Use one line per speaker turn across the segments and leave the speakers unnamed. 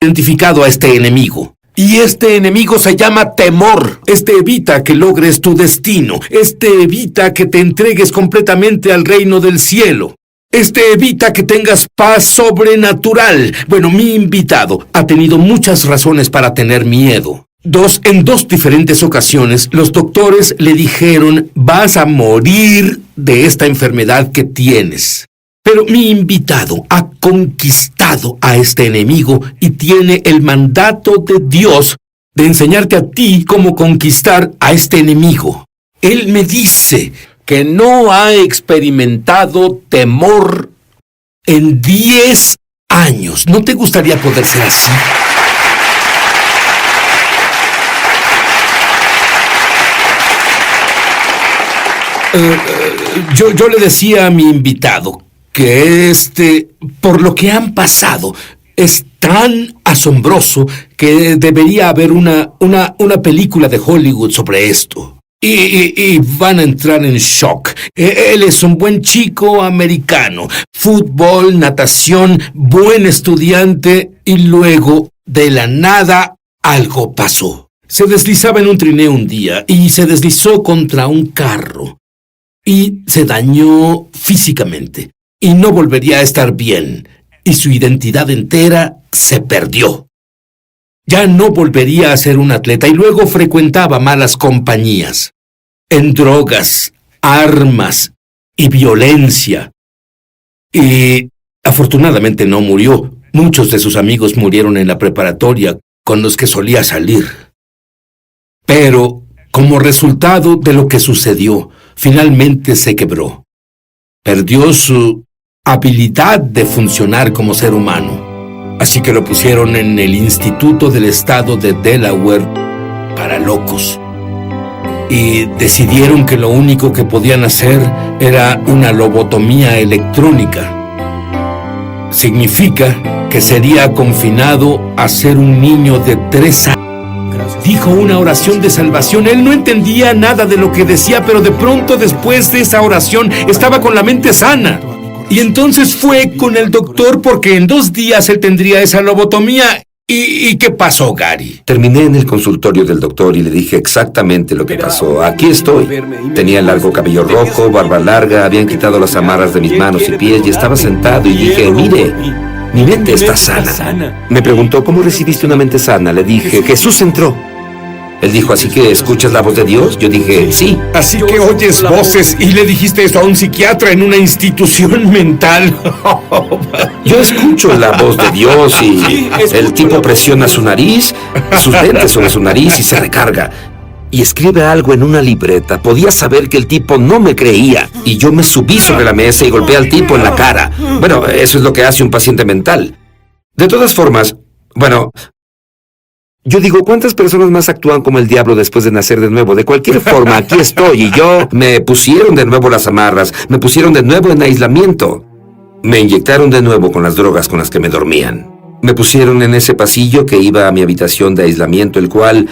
identificado a este enemigo. Y este enemigo se llama temor. Este evita que logres tu destino. Este evita que te entregues completamente al reino del cielo. Este evita que tengas paz sobrenatural. Bueno, mi invitado ha tenido muchas razones para tener miedo. En dos diferentes ocasiones, los doctores le dijeron: vas a morir de esta enfermedad que tienes. Pero mi invitado ha conquistado a este enemigo y tiene el mandato de Dios de enseñarte a ti cómo conquistar a este enemigo. Él me dice que no ha experimentado temor en 10 años. ¿No te gustaría poder ser así? Yo le decía a mi invitado que por lo que han pasado, es tan asombroso que debería haber una película de Hollywood sobre esto. Y van a entrar en shock. Él es un buen chico americano. Fútbol, natación, buen estudiante, y luego, de la nada, algo pasó. Se deslizaba en un trineo un día y se deslizó contra un carro. Y se dañó físicamente. Y no volvería a estar bien, y su identidad entera se perdió. Ya no volvería a ser un atleta y luego frecuentaba malas compañías, en drogas, armas y violencia. Y afortunadamente no murió. Muchos de sus amigos murieron en la preparatoria con los que solía salir. Pero, como resultado de lo que sucedió, finalmente se quebró. Perdió su habilidad de funcionar como ser humano. Así que lo pusieron en el Instituto del Estado de Delaware para locos. Y decidieron que lo único que podían hacer era una lobotomía electrónica. Significa que sería confinado a ser un niño de 3 años. Dijo una oración de salvación. Él no entendía nada de lo que decía, pero de pronto, después de esa oración, estaba con la mente sana. Y entonces fue con el doctor porque en 2 días él tendría esa lobotomía. ¿Y qué pasó, Gary?
Terminé en el consultorio del doctor y le dije exactamente lo que pasó. Aquí estoy. Tenía largo cabello rojo, barba larga, habían quitado las amarras de mis manos y pies y estaba sentado y dije: mire, mi mente está sana. Me preguntó: ¿cómo recibiste una mente sana? Le dije: Jesús entró. Él dijo: ¿así que escuchas la voz de Dios? Yo dije: sí.
Así que oyes voces, y le dijiste eso a un psiquiatra en una institución mental.
Yo escucho la voz de Dios y el tipo presiona su nariz, sus lentes sobre su nariz y se recarga. Y escribe algo en una libreta. Podía saber que el tipo no me creía. Y yo me subí sobre la mesa y golpeé al tipo en la cara. Bueno, eso es lo que hace un paciente mental. De todas formas, yo digo, ¿cuántas personas más actúan como el diablo después de nacer de nuevo? De cualquier forma, aquí estoy y me pusieron de nuevo las amarras, me pusieron de nuevo en aislamiento. Me inyectaron de nuevo con las drogas con las que me dormían. Me pusieron en ese pasillo que iba a mi habitación de aislamiento, el cual,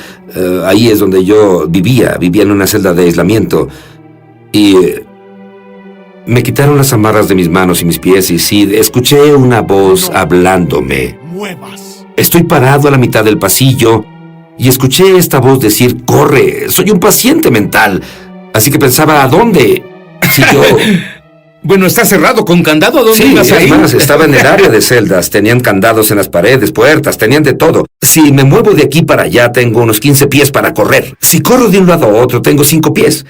ahí es donde yo vivía en una celda de aislamiento. Y me quitaron las amarras de mis manos y mis pies y sí, escuché una voz hablándome. Estoy parado a la mitad del pasillo y escuché esta voz decir: corre, soy un paciente mental. Así que pensaba: ¿a dónde? Si yo...
Bueno, está cerrado con candado. ¿Dónde ibas a ir?
Además, estaba en el área de celdas. Tenían candados en las paredes, puertas, tenían de todo. Si me muevo de aquí para allá, tengo unos 15 pies para correr. Si corro de un lado a otro, tengo 5 pies.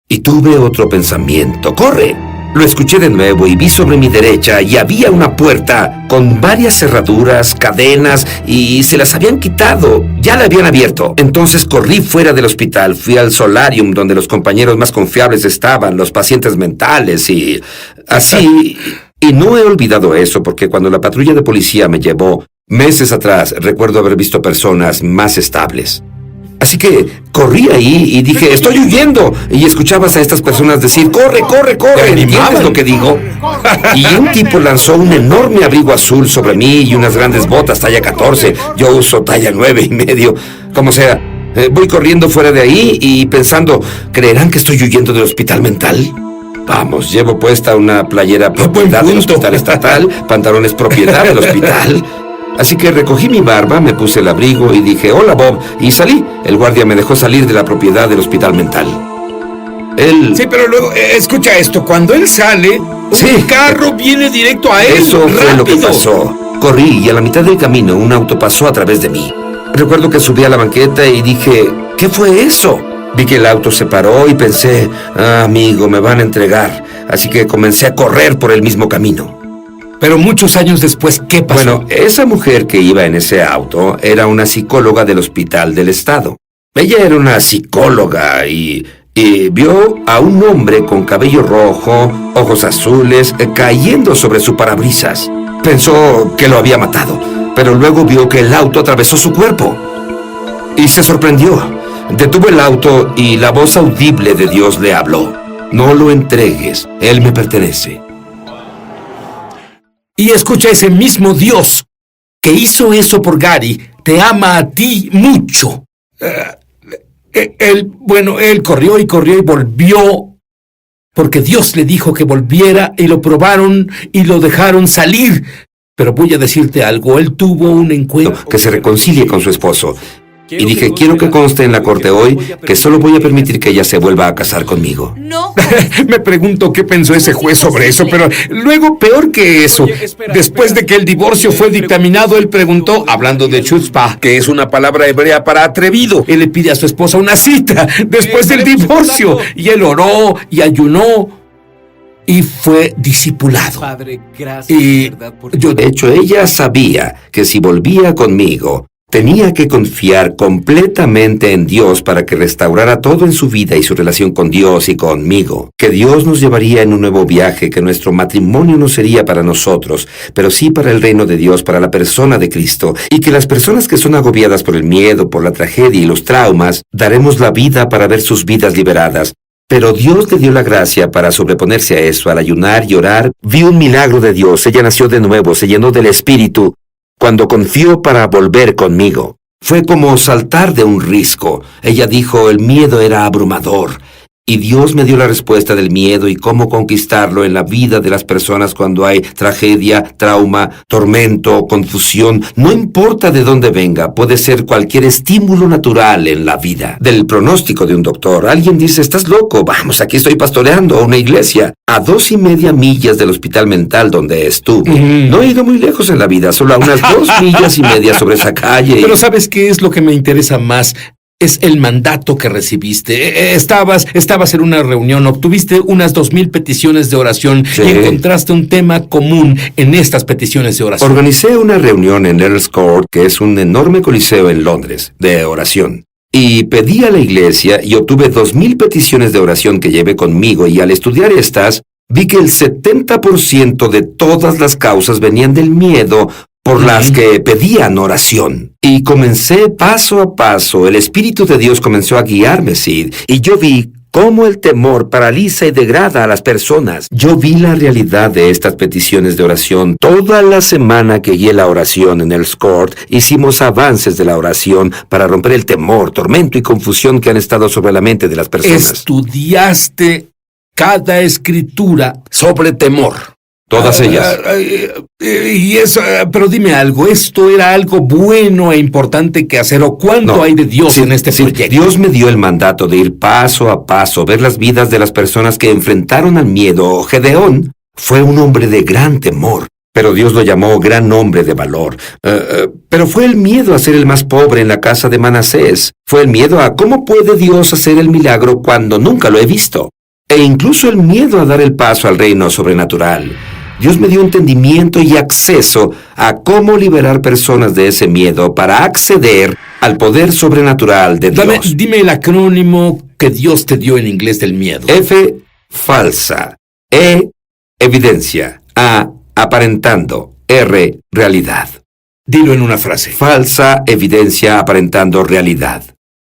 Y tuve otro pensamiento: corre. Lo escuché de nuevo y vi sobre mi derecha y había una puerta con varias cerraduras, cadenas, y se las habían quitado. Ya la habían abierto. Entonces corrí fuera del hospital, fui al solarium donde los compañeros más confiables estaban, los pacientes mentales y así. Y no he olvidado eso porque cuando la patrulla de policía me llevó meses atrás, recuerdo haber visto personas más estables. Así que corrí ahí y dije: estoy huyendo. Y escuchabas a estas personas decir: corre, corre, corre. ¿Entiendes lo que digo? Y un tipo lanzó un enorme abrigo azul sobre mí y unas grandes botas talla 14. Yo uso talla 9.5. Como sea, voy corriendo fuera de ahí y pensando: ¿creerán que estoy huyendo del hospital mental? Vamos, llevo puesta una playera propiedad del hospital estatal, pantalones propiedad del hospital. Así que recogí mi barba, me puse el abrigo y dije, hola Bob, y salí. El guardia me dejó salir de la propiedad del hospital mental. Él...
Sí, pero luego, escucha esto, cuando él sale,
Sí.
un carro viene directo a él.
Eso fue lo que
¡Rápido!
pasó. Corrí y a la mitad del camino un auto pasó a través de mí. Recuerdo que subí a la banqueta y dije, ¿qué fue eso? Vi que el auto se paró y pensé, amigo, me van a entregar. Así que comencé a correr por el mismo camino.
Pero muchos años después, ¿qué pasó?
Bueno, esa mujer que iba en ese auto era una psicóloga del hospital del estado. Ella era una psicóloga y vio a un hombre con cabello rojo, ojos azules, cayendo sobre su parabrisas. Pensó que lo había matado, pero luego vio que el auto atravesó su cuerpo. Y se sorprendió. Detuvo el auto y la voz audible de Dios le habló. No lo entregues, él me pertenece.
Y escucha, ese mismo Dios que hizo eso por Gary, te ama a ti mucho. Él corrió y volvió, porque Dios le dijo que volviera y lo probaron y lo dejaron salir. Pero voy a decirte algo, él tuvo un encuentro.
Que se reconcilie con su esposo. Y dije, quiero que conste en la corte hoy que solo voy a permitir que ella se vuelva a casar conmigo.
No.
Me pregunto qué pensó ese juez sobre eso, pero luego, peor que eso, después de que el divorcio fue dictaminado, él preguntó, hablando de chutzpah, que es una palabra hebrea para atrevido, él le pide a su esposa una cita después del divorcio, y él oró y ayunó y fue discipulado.
Padre, gracias,
Y
¿verdad?
De hecho, ella sabía que si volvía conmigo, tenía que confiar completamente en Dios para que restaurara todo en su vida y su relación con Dios y conmigo. Que Dios nos llevaría en un nuevo viaje, que nuestro matrimonio no sería para nosotros, pero sí para el reino de Dios, para la persona de Cristo. Y que las personas que son agobiadas por el miedo, por la tragedia y los traumas, daremos la vida para ver sus vidas liberadas. Pero Dios le dio la gracia para sobreponerse a eso. Al ayunar y orar, vi un milagro de Dios. Ella nació de nuevo, se llenó del Espíritu. Cuando confió para volver conmigo, fue como saltar de un risco. Ella dijo, el miedo era abrumador. Y Dios me dio la respuesta del miedo y cómo conquistarlo en la vida de las personas cuando hay tragedia, trauma, tormento, confusión. No importa de dónde venga, puede ser cualquier estímulo natural en la vida. Del pronóstico de un doctor, alguien dice, estás loco, vamos, aquí estoy pastoreando una iglesia. A 2.5 millas del hospital mental donde estuve. No he ido muy lejos en la vida, solo a unas 2.5 millas sobre esa calle.
Pero ¿sabes qué es lo que me interesa más? Es el mandato que recibiste. Estabas en una reunión, obtuviste unas 2,000 peticiones de oración
Sí.
y encontraste un tema común en estas peticiones de oración.
Organicé una reunión en Earls Court, que es un enorme coliseo en Londres, de oración. Y pedí a la iglesia y obtuve 2,000 peticiones de oración que llevé conmigo, y al estudiar estas, vi que el 70% de todas las causas venían del miedo por las que pedían oración. Y comencé paso a paso, el Espíritu de Dios comenzó a guiarme, Sid, y yo vi cómo el temor paraliza y degrada a las personas. Yo vi la realidad de estas peticiones de oración. Toda la semana que guié la oración en Earls Court, hicimos avances de la oración para romper el temor, tormento y confusión que han estado sobre la mente de las personas.
Estudiaste cada escritura sobre temor.
Todas ellas.
Y eso, pero dime algo, ¿esto era algo bueno e importante que hacer o cuánto
No.
hay de Dios
Sí,
en este
sí,
proyecto?
Dios me dio el mandato de ir paso a paso, ver las vidas de las personas que enfrentaron al miedo. Gedeón fue un hombre de gran temor, pero Dios lo llamó gran hombre de valor. Pero fue el miedo a ser el más pobre en la casa de Manasés. Fue el miedo a cómo puede Dios hacer el milagro cuando nunca lo he visto. E incluso el miedo a dar el paso al reino sobrenatural. Dios me dio entendimiento y acceso a cómo liberar personas de ese miedo para acceder al poder sobrenatural de Dios.
Dime el acrónimo que Dios te dio en inglés del miedo.
F, falsa. E, evidencia. A, aparentando. R, realidad.
Dilo en una frase.
Falsa evidencia aparentando realidad.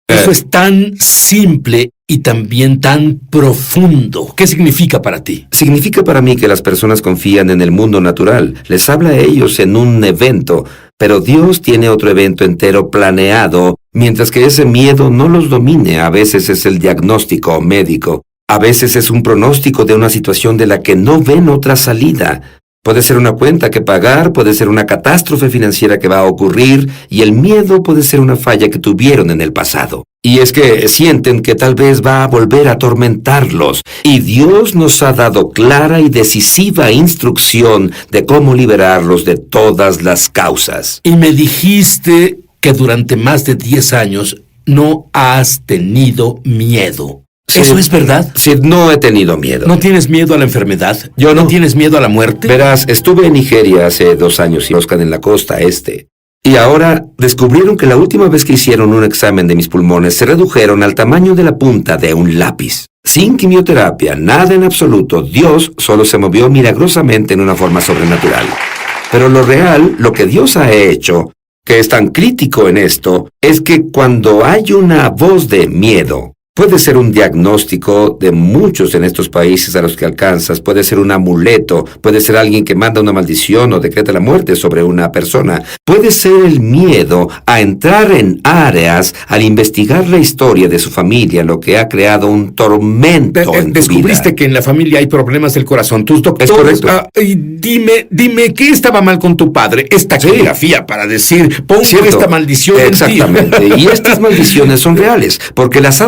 Eso es tan simple y también tan profundo. ¿Qué significa para ti?
Significa para mí que las personas confían en el mundo natural. Les habla a ellos en un evento, pero Dios tiene otro evento entero planeado, mientras que ese miedo no los domine. A veces es el diagnóstico médico. A veces es un pronóstico de una situación de la que no ven otra salida. Puede ser una cuenta que pagar, puede ser una catástrofe financiera que va a ocurrir, y el miedo puede ser una falla que tuvieron en el pasado. Y es que sienten que tal vez va a volver a atormentarlos. Y Dios nos ha dado clara y decisiva instrucción de cómo liberarlos de todas las causas.
Y me dijiste que durante más de 10 años no has tenido miedo.
Sí,
¿Eso es verdad?
Sí, no he tenido miedo.
¿No tienes miedo a la enfermedad?
Yo no.
¿No tienes miedo a la muerte?
Verás, estuve en Nigeria hace 2 años y Oscar en la costa este. Y ahora descubrieron que la última vez que hicieron un examen de mis pulmones se redujeron al tamaño de la punta de un lápiz. Sin quimioterapia, nada en absoluto, Dios solo se movió milagrosamente en una forma sobrenatural. Pero lo real, lo que Dios ha hecho, que es tan crítico en esto, es que cuando hay una voz de miedo, puede ser un diagnóstico de muchos en estos países a los que alcanzas, puede ser un amuleto, puede ser alguien que manda una maldición o decreta la muerte sobre una persona, puede ser el miedo a entrar en áreas al investigar la historia de su familia, lo que ha creado un tormento en tu
Descubriste
vida.
que en la familia hay problemas del corazón. Tus doctores...
Es correcto.
Y dime, ¿qué estaba mal con tu padre? Esta
Sí.
caligrafía para decir, pongo
Cierto.
esta maldición en ti.
Exactamente. Y estas maldiciones son reales, porque las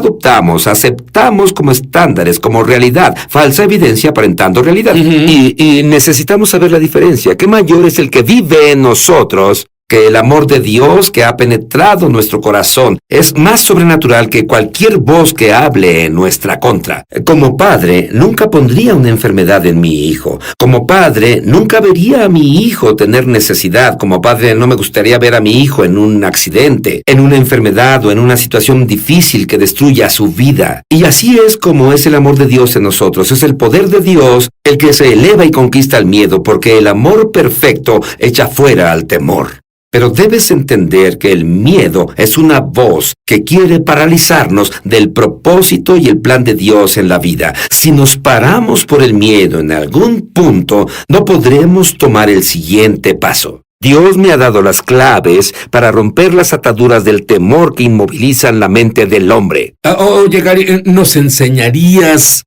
aceptamos como estándares, como realidad, falsa evidencia aparentando realidad. Y necesitamos saber la diferencia. ¿Qué mayor es el que vive en nosotros que el amor de Dios que ha penetrado nuestro corazón? Es más sobrenatural que cualquier voz que hable en nuestra contra. Como padre, nunca pondría una enfermedad en mi hijo. Como padre, nunca vería a mi hijo tener necesidad. Como padre, no me gustaría ver a mi hijo en un accidente, en una enfermedad o en una situación difícil que destruya su vida. Y así es como es el amor de Dios en nosotros. Es el poder de Dios el que se eleva y conquista el miedo, porque el amor perfecto echa fuera al temor. Pero debes entender que el miedo es una voz que quiere paralizarnos del propósito y el plan de Dios en la vida. Si nos paramos por el miedo en algún punto, no podremos tomar el siguiente paso. Dios me ha dado las claves para romper las ataduras del temor que inmovilizan la mente del hombre.
Oye, Gary, ¿nos enseñarías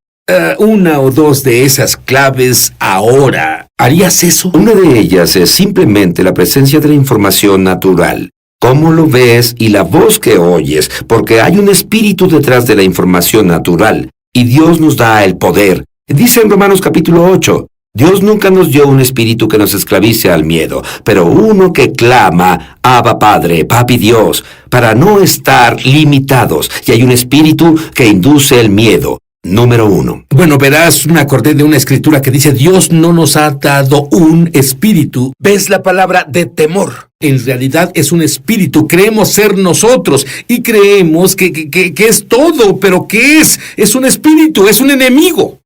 una o dos de esas claves ahora? ¿Harías eso?
Una de ellas es simplemente la presencia de la información natural. Cómo lo ves y la voz que oyes, porque hay un espíritu detrás de la información natural, y Dios nos da el poder. Dice en Romanos capítulo 8, Dios nunca nos dio un espíritu que nos esclavice al miedo, pero uno que clama, Abba Padre, Papi Dios, para no estar limitados, y hay un espíritu que induce el miedo. Número 1.
Bueno, verás, me acordé de una escritura que dice, Dios no nos ha dado un espíritu. ¿Ves la palabra de temor? En realidad es un espíritu, creemos ser nosotros y creemos que es todo, pero ¿qué es? Es un espíritu, es un enemigo.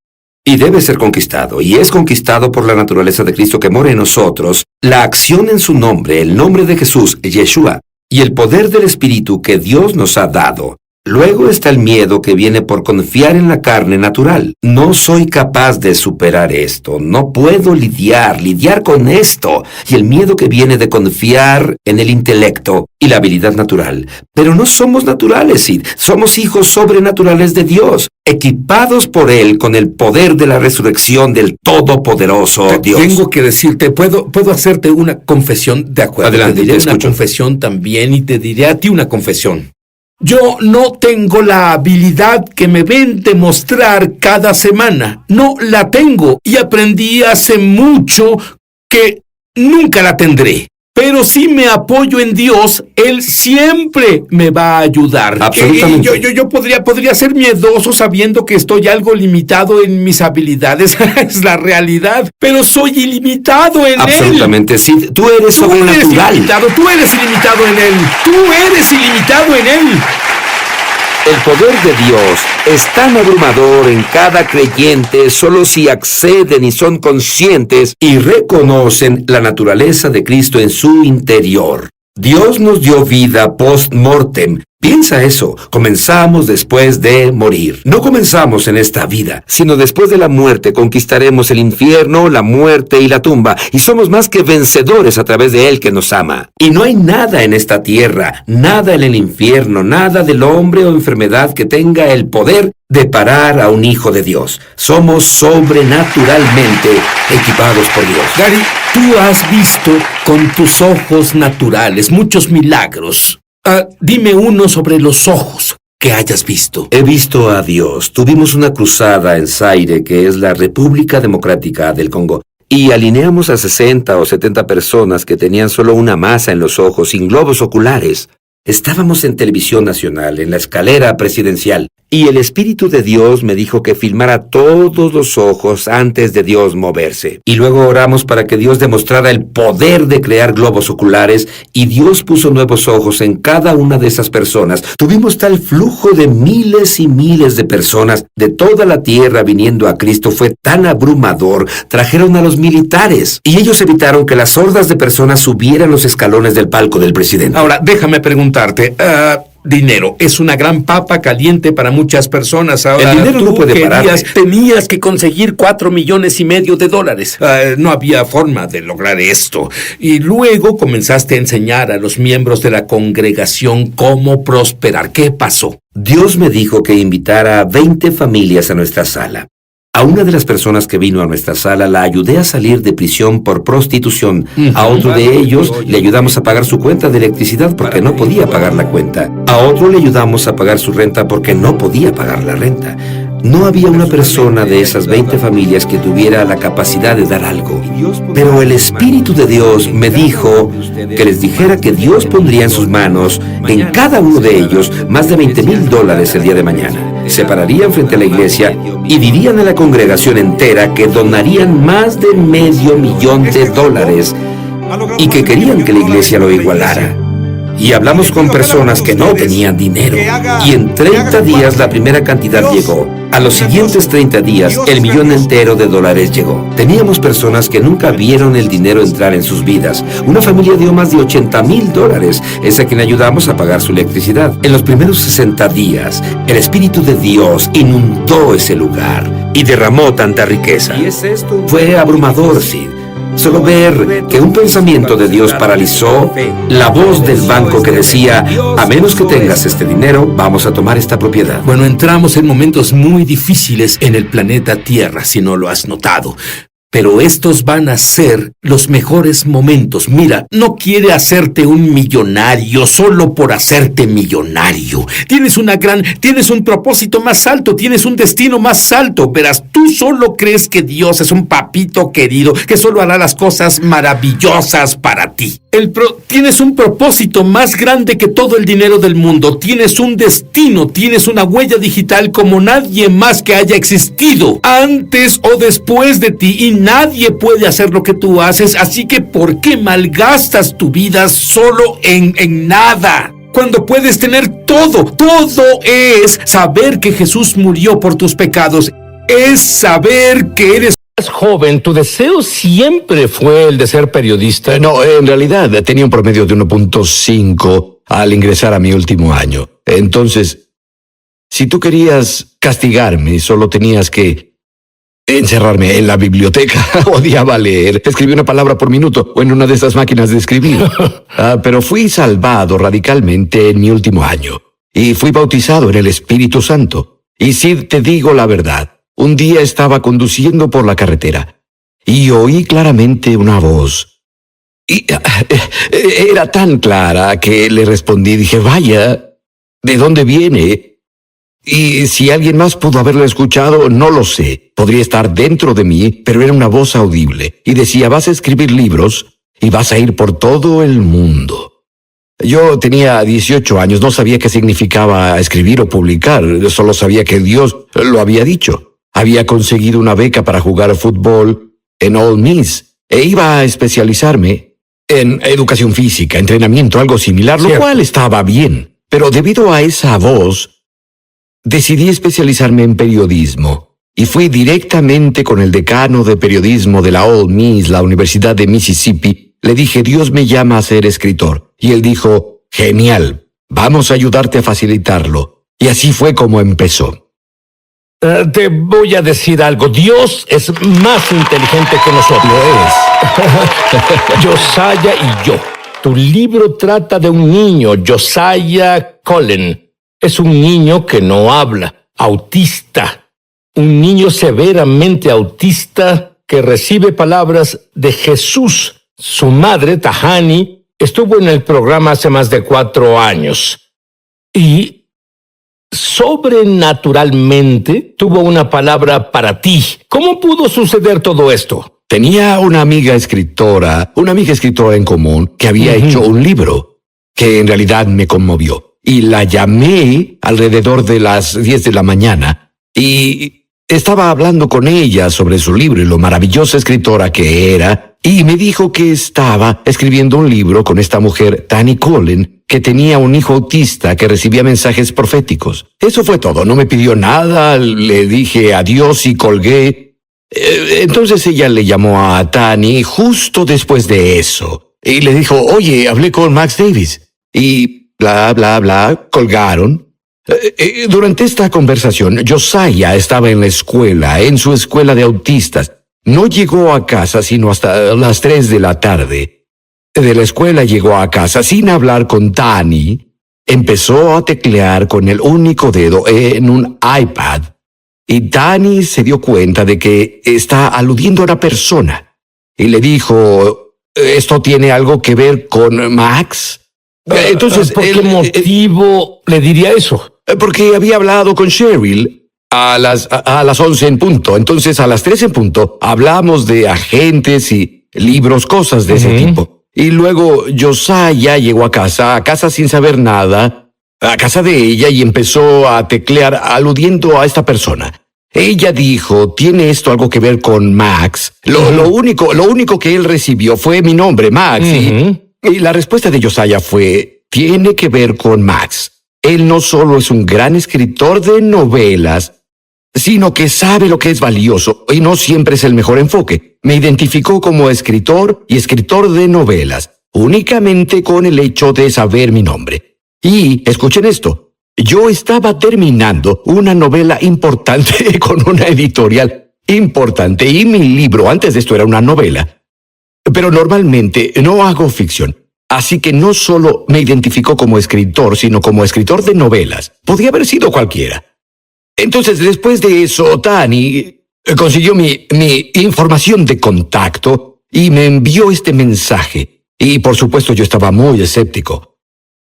Y debe ser conquistado, y es conquistado por la naturaleza de Cristo que mora en nosotros, la acción en su nombre, el nombre de Jesús, Yeshua, y el poder del Espíritu que Dios nos ha dado. Luego está el miedo que viene por confiar en la carne natural. No soy capaz de superar esto, no puedo lidiar con esto. Y el miedo que viene de confiar en el intelecto y la habilidad natural. Pero no somos naturales, Sid. Somos hijos sobrenaturales de Dios, equipados por Él con el poder de la resurrección del Todopoderoso Dios.
Tengo que decirte, ¿puedo hacerte una confesión? De acuerdo,
Adelante,
te diré
te
una
escucho.
confesión también y te diré a ti una confesión. Yo no tengo la habilidad que me ven demostrar cada semana. No la tengo y aprendí hace mucho que nunca la tendré. Pero si me apoyo en Dios, Él siempre me va a ayudar.
Absolutamente.
Yo podría ser miedoso sabiendo que estoy algo limitado en mis habilidades. Es la realidad. Pero soy ilimitado en Él.
Absolutamente, Sid. Tú eres
Tú eres
sobrenatural.
ilimitado, tú eres ilimitado en Él. Tú eres ilimitado en Él.
El poder de Dios es tan abrumador en cada creyente solo si acceden y son conscientes y reconocen la naturaleza de Cristo en su interior. Dios nos dio vida post-mortem, Piensa eso, comenzamos después de morir. No comenzamos en esta vida, sino después de la muerte conquistaremos el infierno, la muerte y la tumba, y somos más que vencedores a través de Él que nos ama. Y no hay nada en esta tierra, nada en el infierno, nada del hombre o enfermedad que tenga el poder de parar a un hijo de Dios. Somos sobrenaturalmente equipados por Dios.
Gary, tú has visto con tus ojos naturales muchos milagros. Dime uno sobre los ojos que hayas visto.
He visto a Dios. Tuvimos una cruzada en Zaire, que es la República Democrática del Congo, y alineamos a 60 o 70 personas que tenían solo una masa en los ojos, sin globos oculares. Estábamos en televisión nacional, en la escalera presidencial, y el Espíritu de Dios me dijo que filmara todos los ojos antes de Dios moverse. Y luego oramos para que Dios demostrara el poder de crear globos oculares, y Dios puso nuevos ojos en cada una de esas personas. Tuvimos tal flujo de miles y miles de personas de toda la tierra viniendo a Cristo. Fue tan abrumador. Trajeron a los militares, y ellos evitaron que las hordas de personas subieran los escalones del palco del presidente.
Ahora, déjame preguntarte. Dinero es una gran papa caliente para muchas personas. Ahora,
el dinero no puede pararte.
Tenías que conseguir $4,5 millones. No había forma de lograr esto. Y luego comenzaste a enseñar a los miembros de la congregación cómo prosperar. ¿Qué pasó?
Dios me dijo que invitara a 20 familias a nuestra sala. A una de las personas que vino a nuestra sala la ayudé a salir de prisión por prostitución. A otro de ellos le ayudamos a pagar su cuenta de electricidad porque no podía pagar la cuenta. A otro le ayudamos a pagar su renta porque no podía pagar la renta. No había una persona de esas 20 familias que tuviera la capacidad de dar algo. Pero el Espíritu de Dios me dijo que les dijera que Dios pondría en sus manos, en cada uno de ellos, más de $20,000 el día de mañana. Se pararían frente a la iglesia y dirían a la congregación entera que donarían más de $500,000 y que querían que la iglesia lo igualara. Y hablamos con personas que no tenían dinero. Y en 30 días la primera cantidad llegó. A los siguientes 30 días, el $1,000,000 entero llegó. Teníamos personas que nunca vieron el dinero entrar en sus vidas. Una familia dio más de $80,000. Es a quien ayudamos a pagar su electricidad. En los primeros 60 días, el Espíritu de Dios inundó ese lugar y derramó tanta riqueza. Fue abrumador, Sid. Solo ver que un pensamiento de Dios paralizó la voz del banco que decía, a menos que tengas este dinero, vamos a tomar esta propiedad.
Bueno, entramos en momentos muy difíciles en el planeta Tierra, si no lo has notado. Pero estos van a ser los mejores momentos. Mira, no quiere hacerte un millonario solo por hacerte millonario. Tienes un propósito más alto, tienes un destino más alto. Verás, tú solo crees que Dios es un papito querido, que solo hará las cosas maravillosas para ti. Tienes un propósito más grande que todo el dinero del mundo. Tienes un destino, tienes una huella digital como nadie más que haya existido antes o después de ti, y nadie puede hacer lo que tú haces, así que ¿por qué malgastas tu vida solo en nada? Cuando puedes tener todo. Todo es saber que Jesús murió por tus pecados. Es saber que eres
joven, ¿tu deseo siempre fue el de ser periodista? No, en realidad tenía un promedio de 1.5 al ingresar a mi último año. Entonces, si tú querías castigarme, solo tenías que encerrarme en la biblioteca. Odiaba leer. Escribí una palabra por minuto o en una de esas máquinas de escribir. Pero fui salvado radicalmente en mi último año. Y fui bautizado en el Espíritu Santo. Y sí, te digo la verdad. Un día estaba conduciendo por la carretera y oí claramente una voz. Y era tan clara que le respondí, dije, vaya, ¿de dónde viene? Y si alguien más pudo haberla escuchado, no lo sé. Podría estar dentro de mí, pero era una voz audible. Y decía, vas a escribir libros y vas a ir por todo el mundo. Yo tenía 18 años, no sabía qué significaba escribir o publicar. Solo sabía que Dios lo había dicho. Había conseguido una beca para jugar fútbol en Ole Miss e iba a especializarme en educación física, entrenamiento, algo similar, lo cual estaba bien. Pero debido a esa voz, decidí especializarme en periodismo y fui directamente con el decano de periodismo de la Ole Miss, la Universidad de Mississippi. Le dije, Dios me llama a ser escritor. Y él dijo, genial, Vamos a ayudarte a facilitarlo. Y así fue como empezó.
Te voy a decir algo. Dios es más inteligente que nosotros. Josiah y yo. Tu libro trata de un niño, Josiah Cullen. Es un niño que no habla, autista. Un niño severamente autista que recibe palabras de Jesús. Su madre, Tahani, estuvo en el programa hace más de 4 años. Y sobrenaturalmente tuvo una palabra para ti. ¿Cómo pudo suceder todo esto?
Tenía una amiga escritora en común que había hecho un libro que en realidad me conmovió. Y la llamé alrededor de las 10 de la mañana y estaba hablando con ella sobre su libro y lo maravillosa escritora que era, y me dijo que estaba escribiendo un libro con esta mujer, Tahani Cullen, que tenía un hijo autista que recibía mensajes proféticos. Eso fue todo, no me pidió nada, le dije adiós y colgué. Entonces ella le llamó a Tahani justo después de eso y le dijo, oye, hablé con Max Davis y bla, bla, bla, colgaron. Durante esta conversación, Josiah estaba en la escuela, en su escuela de autistas. No llegó a casa sino hasta las 3 de la tarde. De la escuela llegó a casa sin hablar con Tahani. Empezó a teclear con el único dedo en un iPad. Y Tahani se dio cuenta de que está aludiendo a una persona. Y le dijo, ¿esto tiene algo que ver con Max? Entonces,
¿por qué motivo le diría eso?
Porque había hablado con Cheryl a las 11 en punto. Entonces, a las 3 en punto, hablamos de agentes y libros, cosas de ese tipo. Y luego Josiah llegó a casa sin saber nada, a casa de ella, y empezó a teclear aludiendo a esta persona. Ella dijo, ¿tiene esto algo que ver con Max? Lo único que él recibió fue mi nombre, Max. Y la respuesta de Josiah fue, tiene que ver con Max. Él no solo es un gran escritor de novelas, sino que sabe lo que es valioso y no siempre es el mejor enfoque. Me identificó como escritor y escritor de novelas, únicamente con el hecho de saber mi nombre. Y, escuchen esto, yo estaba terminando una novela importante con una editorial importante y mi libro antes de esto era una novela. Pero normalmente no hago ficción, así que no solo me identificó como escritor, sino como escritor de novelas. Podía haber sido cualquiera. Entonces, después de eso, Tahani consiguió mi información de contacto y me envió este mensaje. Y por supuesto yo estaba muy escéptico.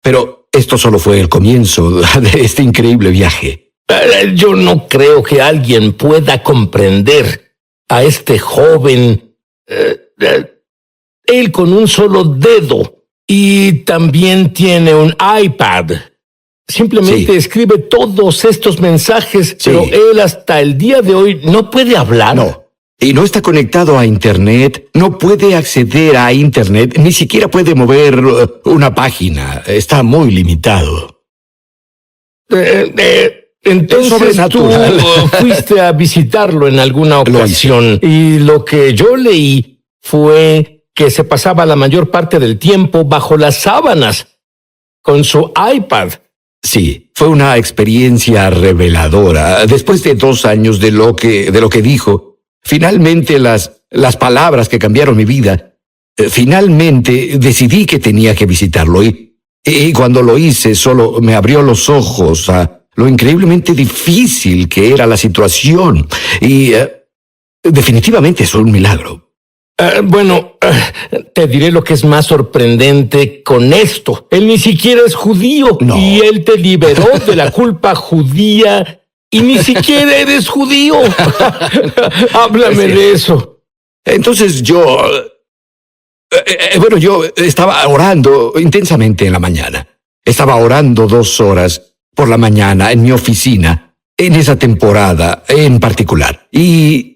Pero esto solo fue el comienzo de este increíble viaje.
Yo no creo que alguien pueda comprender a este joven. Él con un solo dedo y también tiene un iPad. Simplemente escribe todos estos mensajes, pero él hasta el día de hoy no puede hablar.
No. Y no está conectado a Internet, no puede acceder a Internet, ni siquiera puede mover una página. Está muy limitado.
Entonces tú fuiste a visitarlo en alguna ocasión y lo que yo leí fue que se pasaba la mayor parte del tiempo bajo las sábanas con su iPad.
Sí, fue una experiencia reveladora. Después de 2 años de lo que dijo, finalmente las palabras que cambiaron mi vida, finalmente decidí que tenía que visitarlo y cuando lo hice solo me abrió los ojos a lo increíblemente difícil que era la situación y definitivamente es un milagro.
Te diré lo que es más sorprendente con esto. Él ni siquiera es judío.
No.
Y él te liberó de la culpa judía y ni siquiera eres judío. Háblame de eso.
Entonces yo estaba orando intensamente en la mañana. Estaba orando 2 horas por la mañana en mi oficina, en esa temporada en particular. Y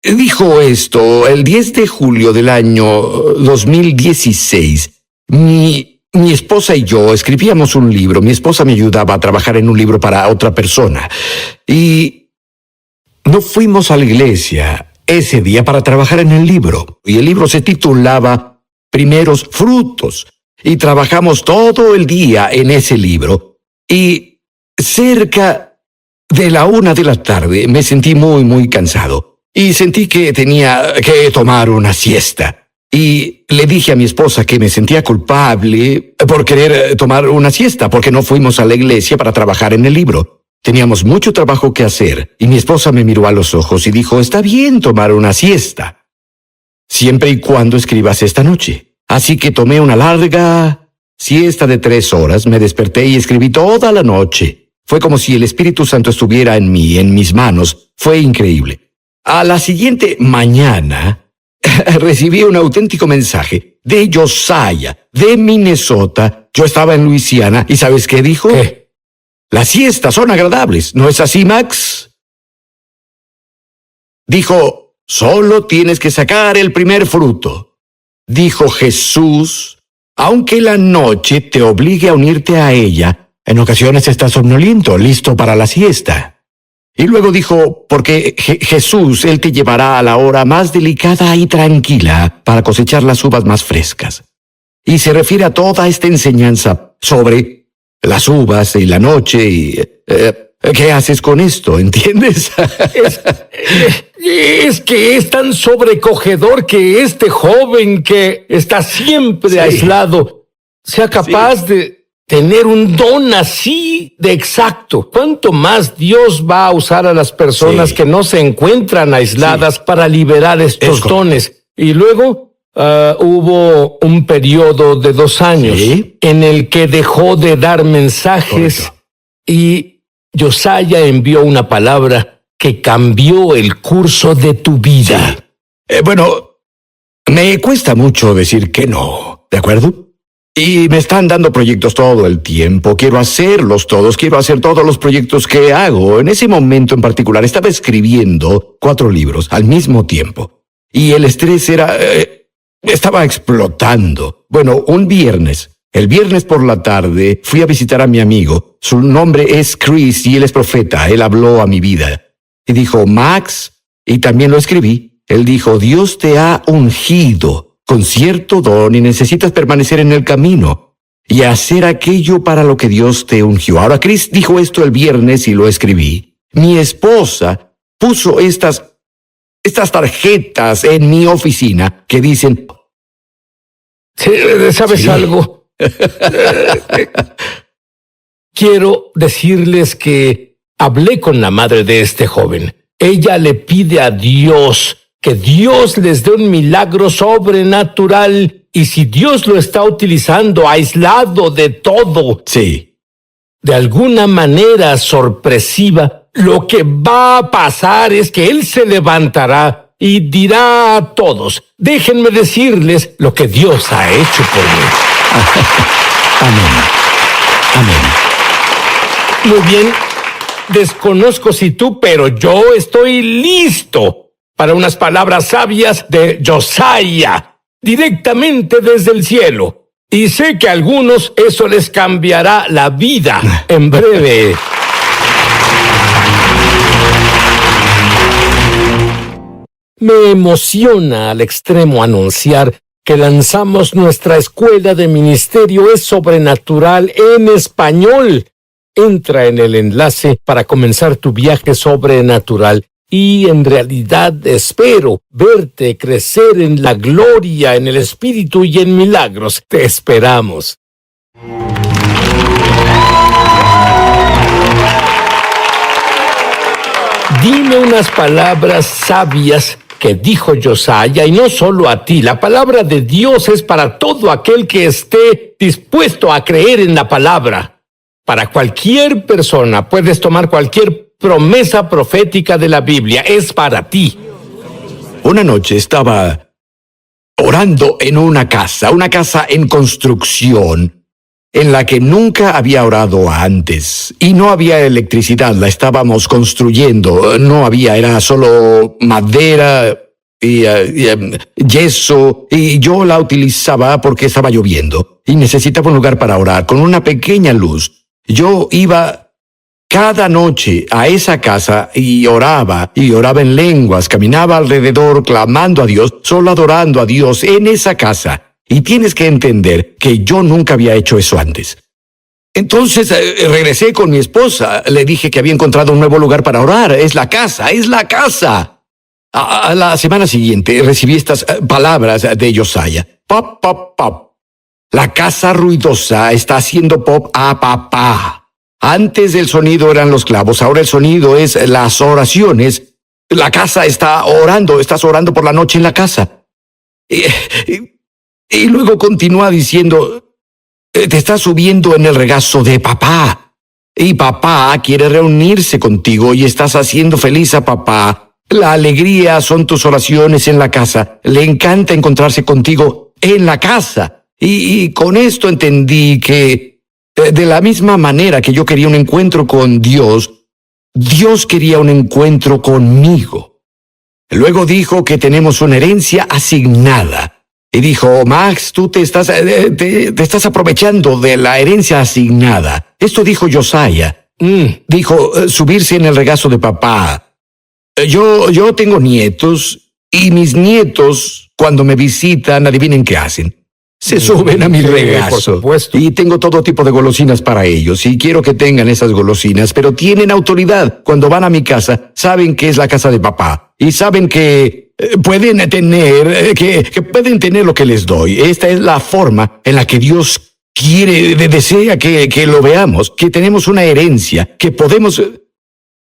dijo esto el 10 de julio del año 2016. Mi esposa y yo escribíamos un libro. Mi esposa me ayudaba a trabajar en un libro para otra persona. Y no fuimos a la iglesia ese día para trabajar en el libro. Y el libro se titulaba Primeros Frutos. y trabajamos todo el día en ese libro. Y cerca de la 1 de la tarde me sentí muy cansado y sentí que tenía que tomar una siesta. Y le dije a mi esposa que me sentía culpable por querer tomar una siesta, porque no fuimos a la iglesia para trabajar en el libro. Teníamos mucho trabajo que hacer, y mi esposa me miró a los ojos y dijo, está bien tomar una siesta, siempre y cuando escribas esta noche. Así que tomé una larga siesta de 3 horas, me desperté y escribí toda la noche. Fue como si el Espíritu Santo estuviera en mí, en mis manos. Fue increíble. A la siguiente mañana recibí un auténtico mensaje de Josiah, de Minnesota. Yo estaba en Luisiana, ¿y sabes qué dijo?
¿Qué?
Las siestas son agradables, ¿no es así, Max? Dijo, solo tienes que sacar el primer fruto. Dijo Jesús, aunque la noche te obligue a unirte a ella, en ocasiones estás somnoliento, listo para la siesta. Y luego dijo, porque Jesús, Él te llevará a la hora más delicada y tranquila para cosechar las uvas más frescas. Y se refiere a toda esta enseñanza sobre las uvas y la noche y... ¿qué haces con esto? ¿Entiendes?
Es que es tan sobrecogedor que este joven que está siempre aislado sea capaz de tener un don así de exacto. ¿Cuánto más Dios va a usar a las personas que no se encuentran aisladas para liberar estos dones? Y luego hubo un periodo de 2 años en el que dejó de dar mensajes y Josiah envió una palabra que cambió el curso de tu vida.
Bueno, me cuesta mucho decir que no, ¿de acuerdo? Y me están dando proyectos todo el tiempo. Quiero hacerlos todos. Quiero hacer todos los proyectos que hago. En ese momento en particular estaba escribiendo 4 libros al mismo tiempo. Y el estrés estaba explotando. Bueno, el viernes por la tarde, fui a visitar a mi amigo. Su nombre es Chris y él es profeta. Él habló a mi vida. Y dijo, Max, y también lo escribí. Él dijo, Dios te ha ungido con cierto don y necesitas permanecer en el camino y hacer aquello para lo que Dios te ungió. Ahora, Chris dijo esto el viernes y lo escribí. Mi esposa puso estas tarjetas en mi oficina que dicen...
¿Sabes algo? Quiero decirles que hablé con la madre de este joven. Ella le pide a Dios que Dios les dé un milagro sobrenatural, y si Dios lo está utilizando aislado de todo, de alguna manera sorpresiva, lo que va a pasar es que Él se levantará y dirá a todos, déjenme decirles lo que Dios ha hecho por mí. Amén. Muy bien, desconozco si tú, pero yo estoy listo para unas palabras sabias de Josiah, directamente desde el cielo. Y sé que a algunos eso les cambiará la vida en breve. Me emociona al extremo anunciar que lanzamos nuestra escuela de ministerio Es Sobrenatural en español. Entra en el enlace para comenzar tu viaje sobrenatural. Y en realidad espero verte crecer en la gloria, en el Espíritu y en milagros. Te esperamos. Dime unas palabras sabias que dijo Josiah, y no solo a ti. La palabra de Dios es para todo aquel que esté dispuesto a creer en la palabra. Para cualquier persona, puedes tomar cualquier promesa profética de la Biblia, es para ti.
Una noche estaba orando en una casa en construcción, en la que nunca había orado antes, y no había electricidad, la estábamos construyendo, no había, era solo madera y yeso, y yo la utilizaba porque estaba lloviendo, y necesitaba un lugar para orar, con una pequeña luz. Yo iba cada noche a esa casa y oraba en lenguas, caminaba alrededor clamando a Dios, solo adorando a Dios en esa casa. Y tienes que entender que yo nunca había hecho eso antes. Entonces regresé con mi esposa. Le dije que había encontrado un nuevo lugar para orar. Es la casa, es la casa. A la semana siguiente recibí estas palabras de Josiah. Pop, pop, pop. La casa ruidosa está haciendo pop a papá. Antes el sonido eran los clavos, ahora el sonido es las oraciones. La casa está orando, estás orando por la noche en la casa. Y luego continúa diciendo, te estás subiendo en el regazo de papá. Y papá quiere reunirse contigo y estás haciendo feliz a papá. La alegría son tus oraciones en la casa. Le encanta encontrarse contigo en la casa. Y con esto entendí que, de la misma manera que yo quería un encuentro con Dios, Dios quería un encuentro conmigo. Luego dijo que tenemos una herencia asignada. Y dijo, Max, tú te estás aprovechando de la herencia asignada. Esto dijo Josiah. Dijo, subirse en el regazo de papá. Yo tengo nietos, y mis nietos, cuando me visitan, adivinen qué hacen. Se suben a mi regazo.
Por supuesto.
Y tengo todo tipo de golosinas para ellos, y quiero que tengan esas golosinas, pero tienen autoridad. Cuando van a mi casa, saben que es la casa de papá, y saben que pueden tener lo que les doy. Esta es la forma en la que Dios desea que lo veamos, que tenemos una herencia, que podemos...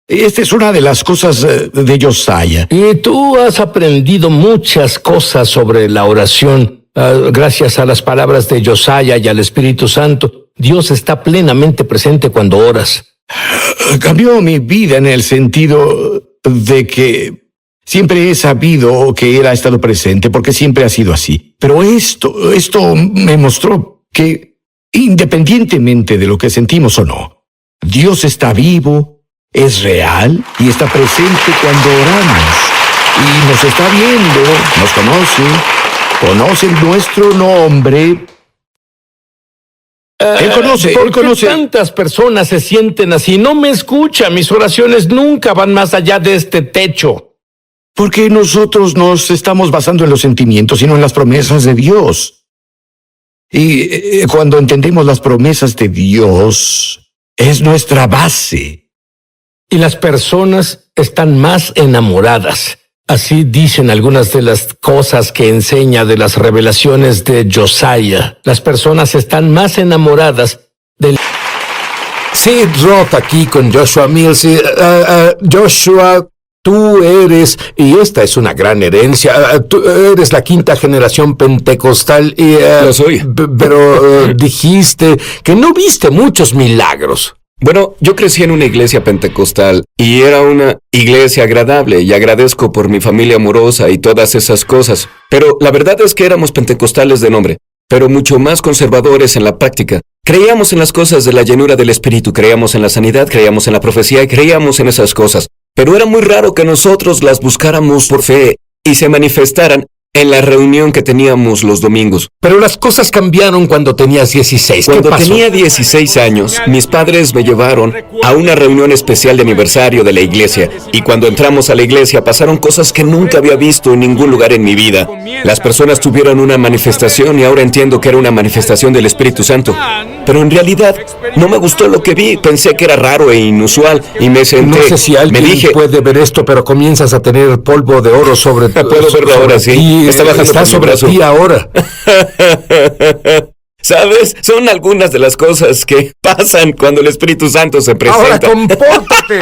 Esta es una de las cosas de Josiah.
Y tú has aprendido muchas cosas sobre la oración. Gracias a las palabras de Josiah y al Espíritu Santo, Dios está plenamente presente cuando oras.
Cambió mi vida en el sentido de que siempre he sabido que Él ha estado presente porque siempre ha sido así. Pero esto me mostró que, independientemente de lo que sentimos o no, Dios está vivo, es real y está presente cuando oramos. Y nos está viendo, nos conoce nuestro nombre. Él conoce.
¿Por qué tantas personas se sienten así? No me escucha, mis oraciones nunca van más allá de este techo.
Porque nosotros nos estamos basando en los sentimientos y no en las promesas de Dios. Y cuando entendemos las promesas de Dios, es nuestra base.
Y las personas están más enamoradas. Así dicen algunas de las cosas que enseña de las revelaciones de Josiah. Las personas están más enamoradas del...
Sid Roth aquí con Joshua Mills. Joshua, tú eres, y esta es una gran herencia, tú eres la quinta generación pentecostal y...
Lo soy.
Pero dijiste que no viste muchos milagros.
Bueno, yo crecí en una iglesia pentecostal y era una iglesia agradable y agradezco por mi familia amorosa y todas esas cosas. Pero la verdad es que éramos pentecostales de nombre, pero mucho más conservadores en la práctica. Creíamos en las cosas de la llenura del Espíritu, creíamos en la sanidad, creíamos en la profecía y creíamos en esas cosas. Pero era muy raro que nosotros las buscáramos por fe y se manifestaran en la reunión que teníamos los domingos.
Pero las cosas cambiaron cuando tenías 16. ¿Qué
Cuando
pasó?
tenía 16 años, mis padres me llevaron a una reunión especial de aniversario de la iglesia. Y cuando entramos a la iglesia pasaron cosas que nunca había visto en ningún lugar en mi vida. Las personas tuvieron una manifestación y ahora entiendo que era una manifestación del Espíritu Santo. Pero en realidad no me gustó lo que vi. Pensé que era raro e inusual y me senté.
No sé si alguien
me dije,
puede ver esto, pero comienzas a tener polvo de oro sobre tu...
Puedo verlo ahora, sí.
ti. Está sobre ti ahora.
¿Sabes? Son algunas de las cosas que pasan cuando el Espíritu Santo se presenta.
Ahora compórtate.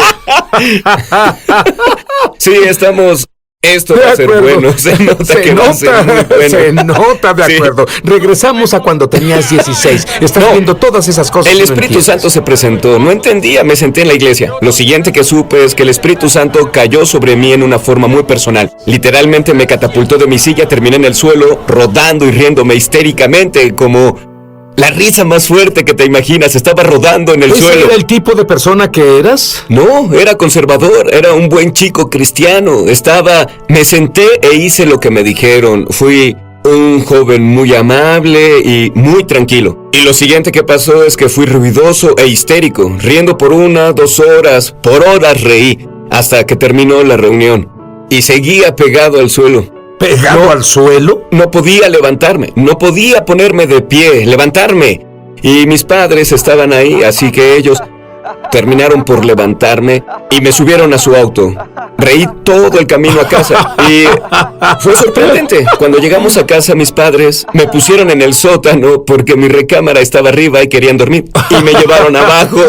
Sí, estamos... Esto va a ser bueno. Se nota que va a ser muy bueno.
Se nota, de
Sí.
acuerdo. Regresamos a cuando tenías 16. Estás viendo todas esas cosas.
El
y no
Espíritu
entiendes.
Santo se presentó. No entendía, me senté en la iglesia. Lo siguiente que supe es que el Espíritu Santo cayó sobre mí en una forma muy personal. Literalmente me catapultó de mi silla, terminé en el suelo, rodando y riéndome histéricamente, como la risa más fuerte que te imaginas. Estaba rodando en el
¿Ese
suelo.
era el tipo de persona que eras?
No, era conservador, era un buen chico cristiano. Me senté e hice lo que me dijeron. Fui un joven muy amable y muy tranquilo. Y lo siguiente que pasó es que fui ruidoso e histérico, riendo por 1, 2 horas, por horas reí, hasta que terminó la reunión. Y seguía pegado al suelo.
¿Pegado al suelo?
No podía levantarme, no podía ponerme de pie, levantarme. Y mis padres estaban ahí, así que ellos terminaron por levantarme y me subieron a su auto. Reí todo el camino a casa y fue sorprendente. Cuando llegamos a casa, mis padres me pusieron en el sótano porque mi recámara estaba arriba y querían dormir. Y me llevaron abajo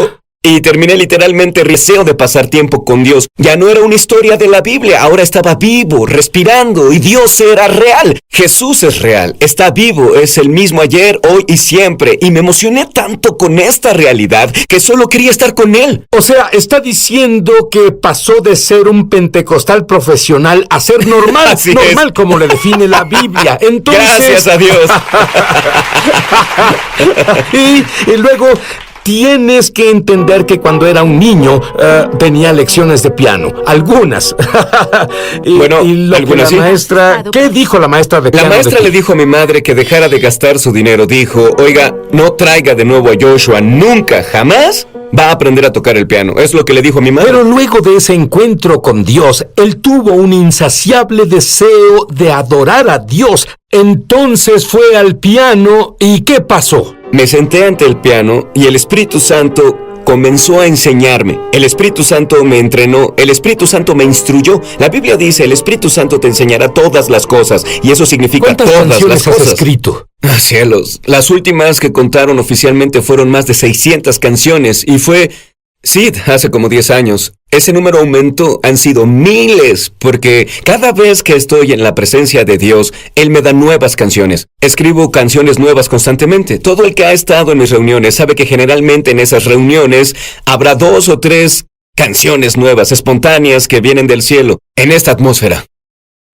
y terminé literalmente deseo de pasar tiempo con Dios. Ya no era una historia de la Biblia, ahora estaba vivo, respirando, y Dios era real. Jesús es real, está vivo, es el mismo ayer, hoy y siempre. Y me emocioné tanto con esta realidad que solo quería estar con Él.
O sea, está diciendo que pasó de ser un pentecostal profesional a ser normal.
Así
normal
es.
como le define la Biblia. Entonces...
Gracias a Dios.
y luego... Tienes que entender que cuando era un niño tenía lecciones de piano, algunas.
Bueno,
lo que
algunas sí.
la maestra, ¿qué dijo la maestra de piano?
La maestra le dijo a mi madre que dejara de gastar su dinero. Dijo, oiga, no traiga de nuevo a Joshua, nunca, jamás va a aprender a tocar el piano. Es lo que le dijo a mi madre.
Pero luego de ese encuentro con Dios, él tuvo un insaciable deseo de adorar a Dios. Entonces fue al piano y ¿qué pasó?
Me senté ante el piano y el Espíritu Santo comenzó a enseñarme. El Espíritu Santo me entrenó, el Espíritu Santo me instruyó. La Biblia dice, el Espíritu Santo te enseñará todas las cosas, y eso significa
¿Cuántas
todas las
canciones has
cosas.
escrito?
Ah, cielos, las últimas que contaron oficialmente fueron más de 600 canciones, y fue Sid hace como 10 años. Ese número aumentó, han sido miles, porque cada vez que estoy en la presencia de Dios, Él me da nuevas canciones. Escribo canciones nuevas constantemente. Todo el que ha estado en mis reuniones sabe que generalmente en esas reuniones habrá 2 o 3 canciones nuevas, espontáneas, que vienen del cielo, en esta atmósfera.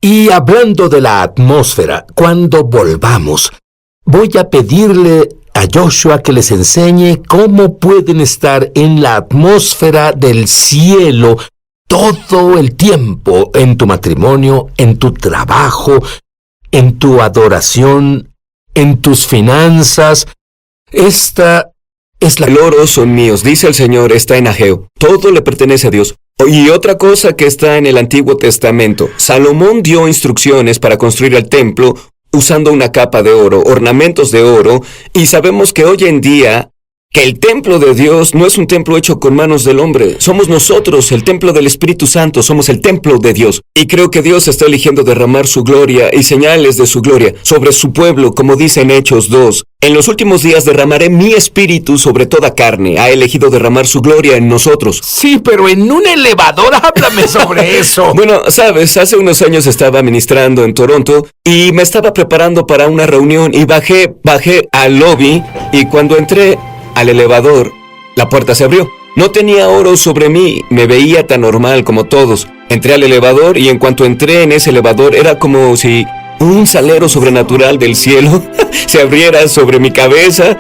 Y hablando de la atmósfera, cuando volvamos, voy a pedirle a Joshua que les enseñe cómo pueden estar en la atmósfera del cielo todo el tiempo, en tu matrimonio, en tu trabajo, en tu adoración, en tus finanzas. Esta es la...
El oro son míos, dice el Señor, está en Ageo. Todo le pertenece a Dios. Y otra cosa que está en el Antiguo Testamento. Salomón dio instrucciones para construir el templo usando una capa de oro, ornamentos de oro, y sabemos que hoy en día que el templo de Dios no es un templo hecho con manos del hombre. Somos nosotros, el templo del Espíritu Santo, somos el templo de Dios. Y creo que Dios está eligiendo derramar su gloria y señales de su gloria sobre su pueblo, como dice en Hechos 2. En los últimos días derramaré mi espíritu sobre toda carne. Ha elegido derramar su gloria en nosotros.
Sí, pero en un elevador, háblame sobre eso.
Bueno, sabes, hace unos años estaba ministrando en Toronto y me estaba preparando para una reunión y bajé al lobby, y cuando entré al elevador, la puerta se abrió. No tenía oro sobre mí, me veía tan normal como todos. Entré al elevador y en cuanto entré en ese elevador era como si un salero sobrenatural del cielo se abriera sobre mi cabeza,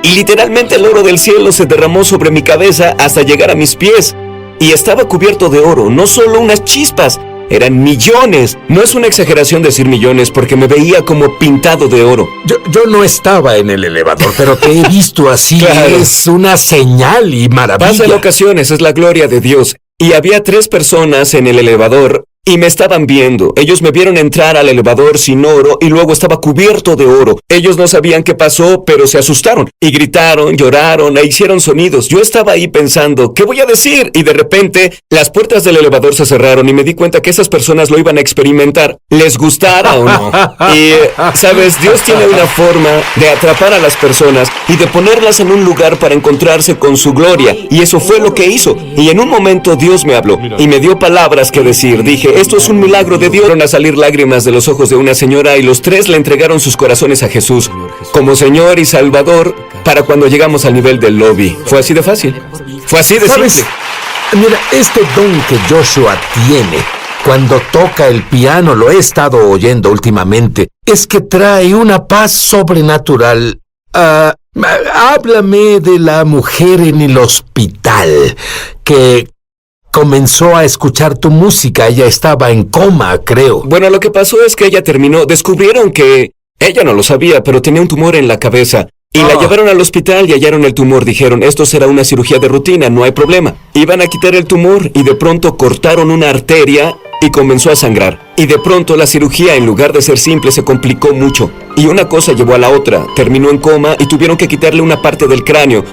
y literalmente el oro del cielo se derramó sobre mi cabeza hasta llegar a mis pies. Y estaba cubierto de oro, no solo unas chispas, eran millones. No es una exageración decir millones, porque me veía como pintado de oro.
Yo no estaba en el elevador, pero te he visto así.
Claro.
Es una señal y maravilla.
Pasa en ocasiones, es la gloria de Dios. Y había 3 personas en el elevador y me estaban viendo. Ellos me vieron entrar al elevador sin oro y luego estaba cubierto de oro. Ellos no sabían qué pasó, pero se asustaron y gritaron, lloraron e hicieron sonidos. Yo estaba ahí pensando, ¿qué voy a decir? Y de repente las puertas del elevador se cerraron y me di cuenta que esas personas lo iban a experimentar, les gustara o no. Y, ¿sabes? Dios tiene una forma de atrapar a las personas y de ponerlas en un lugar para encontrarse con su gloria. Y eso fue lo que hizo. Y en un momento Dios me habló y me dio palabras que decir. Dije, esto es un milagro de Dios. Fueron a salir lágrimas de los ojos de una señora y los 3 le entregaron sus corazones a Jesús como Señor y Salvador para cuando llegamos al nivel del lobby. Fue así de fácil. Fue así de
¿Sabes?
simple.
Mira, este don que Joshua tiene cuando toca el piano, lo he estado oyendo últimamente, es que trae una paz sobrenatural. Háblame de la mujer en el hospital que comenzó a escuchar tu música. Ella estaba en coma, creo.
Bueno, lo que pasó es que ella terminó. Descubrieron que ella no lo sabía, pero tenía un tumor en la cabeza. Y la llevaron al hospital y hallaron el tumor. Dijeron, esto será una cirugía de rutina, no hay problema. Iban a quitar el tumor y de pronto cortaron una arteria y comenzó a sangrar. Y de pronto la cirugía, en lugar de ser simple, se complicó mucho. Y una cosa llevó a la otra. Terminó en coma y tuvieron que quitarle una parte del cráneo.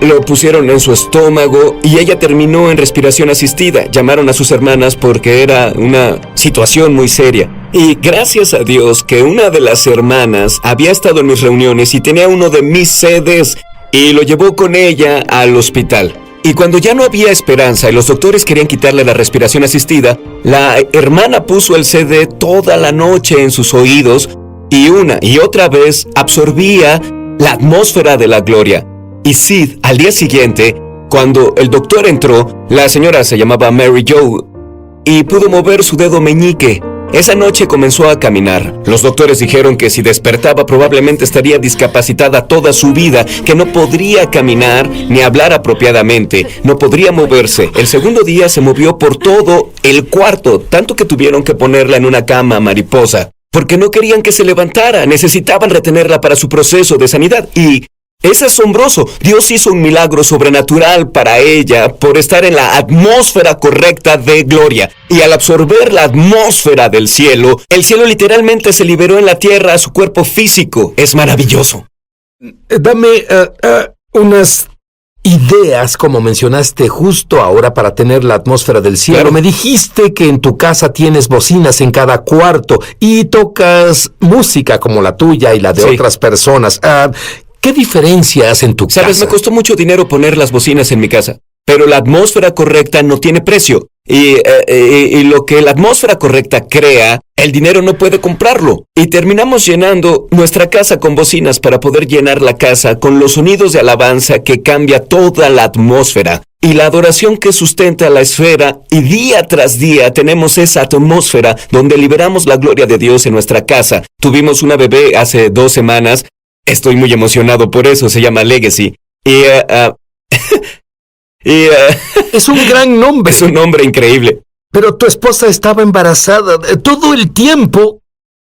Lo pusieron en su estómago y ella terminó en respiración asistida. Llamaron a sus hermanas porque era una situación muy seria. Y gracias a Dios que una de las hermanas había estado en mis reuniones y tenía uno de mis CDs y lo llevó con ella al hospital. Y cuando ya no había esperanza y los doctores querían quitarle la respiración asistida, la hermana puso el CD toda la noche en sus oídos y una y otra vez absorbía la atmósfera de la gloria. Y Sid, al día siguiente, cuando el doctor entró, la señora se llamaba Mary Jo y pudo mover su dedo meñique. Esa noche comenzó a caminar. Los doctores dijeron que si despertaba probablemente estaría discapacitada toda su vida, que no podría caminar ni hablar apropiadamente, no podría moverse. El segundo día se movió por todo el cuarto, tanto que tuvieron que ponerla en una cama mariposa, porque no querían que se levantara, necesitaban retenerla para su proceso de sanidad. Y es asombroso, Dios hizo un milagro sobrenatural para ella por estar en la atmósfera correcta de gloria. Y al absorber la atmósfera del cielo, el cielo literalmente se liberó en la tierra a su cuerpo físico. Es maravilloso.
Dame unas ideas, como mencionaste justo ahora, para tener la atmósfera del cielo.
Claro.
Me dijiste que en tu casa tienes bocinas en cada cuarto y tocas música como la tuya y la de
Sí.
otras personas. ¿Qué diferencia hace en tu
Sabes,
casa?
me costó mucho dinero poner las bocinas en mi casa, pero la atmósfera correcta no tiene precio. Y lo que la atmósfera correcta crea, el dinero no puede comprarlo. Y terminamos llenando nuestra casa con bocinas para poder llenar la casa con los sonidos de alabanza que cambia toda la atmósfera. Y la adoración que sustenta la esfera, y día tras día tenemos esa atmósfera donde liberamos la gloria de Dios en nuestra casa. Tuvimos una bebé hace 2 semanas. Estoy muy emocionado por eso, se llama Legacy.
Es un gran nombre.
Es un nombre increíble.
Pero tu esposa estaba embarazada. Todo el tiempo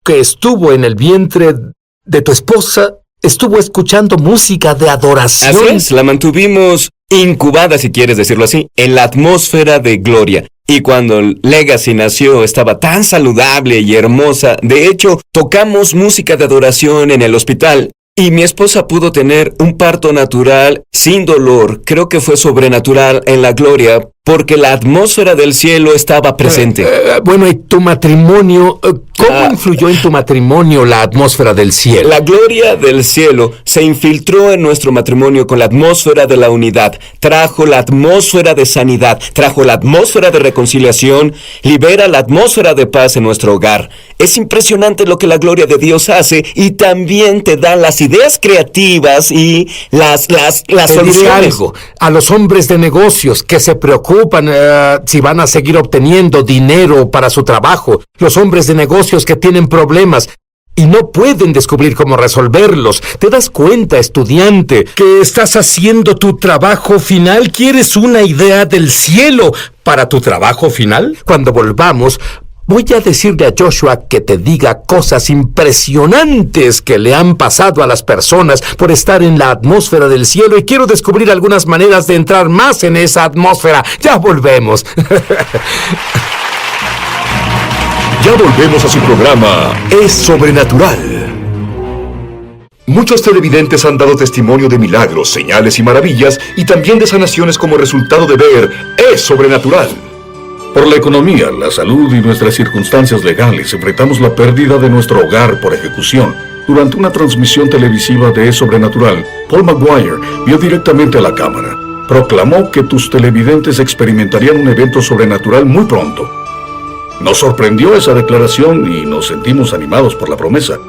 que estuvo en el vientre de tu esposa, estuvo escuchando música de adoración.
Así es, la mantuvimos incubada, si quieres decirlo así, en la atmósfera de gloria. Y cuando Legacy nació, estaba tan saludable y hermosa. De hecho, tocamos música de adoración en el hospital. Y mi esposa pudo tener un parto natural sin dolor. Creo que fue sobrenatural en la gloria porque la atmósfera del cielo estaba presente.
Bueno, ¿y tu matrimonio? ¿Cómo influyó en tu matrimonio la atmósfera del cielo?
La gloria del cielo se infiltró en nuestro matrimonio con la atmósfera de la unidad. Trajo la atmósfera de sanidad, trajo la atmósfera de reconciliación, libera la atmósfera de paz en nuestro hogar. Es impresionante lo que la gloria de Dios hace y también te da las ideas creativas y las
Te diré
soluciones.
algo. A los hombres de negocios que se preocupan si van a seguir obteniendo dinero para su trabajo, los hombres de negocios que tienen problemas y no pueden descubrir cómo resolverlos. ¿Te das cuenta, estudiante, que estás haciendo tu trabajo final? ¿Quieres una idea del cielo para tu trabajo final? Cuando volvamos, voy a decirle a Joshua que te diga cosas impresionantes que le han pasado a las personas por estar en la atmósfera del cielo y quiero descubrir algunas maneras de entrar más en esa atmósfera. Ya volvemos.
Ya volvemos a su programa Es Sobrenatural. Muchos televidentes han dado testimonio de milagros, señales y maravillas y también de sanaciones como resultado de ver Es Sobrenatural.
Por la economía, la salud y nuestras circunstancias legales, enfrentamos la pérdida de nuestro hogar por ejecución. Durante una transmisión televisiva de Es Sobrenatural, Paul Maguire vio directamente a la cámara. Proclamó que tus televidentes experimentarían un evento sobrenatural muy pronto. Nos sorprendió esa declaración y nos sentimos animados por la promesa.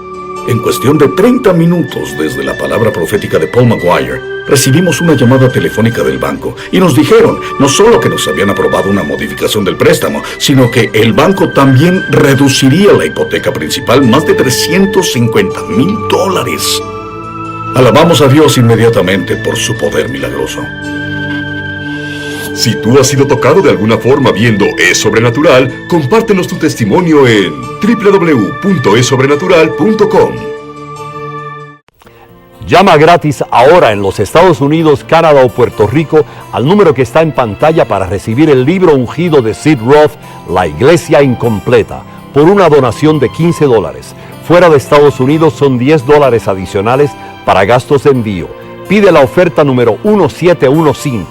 En cuestión de 30 minutos desde la palabra profética de Paul Maguire, recibimos una llamada telefónica del banco y nos dijeron no solo que nos habían aprobado una modificación del préstamo, sino que el banco también reduciría la hipoteca principal más de $350,000. Alabamos a Dios inmediatamente por su poder milagroso.
Si tú has sido tocado de alguna forma viendo Es Sobrenatural, compártenos tu testimonio en www.esobrenatural.com.
Llama gratis ahora en los Estados Unidos, Canadá o Puerto Rico al número que está en pantalla para recibir el libro ungido de Sid Roth, La Iglesia Incompleta, por una donación de $15. Fuera de Estados Unidos son $10 adicionales para gastos de envío. Pide la oferta número 1715.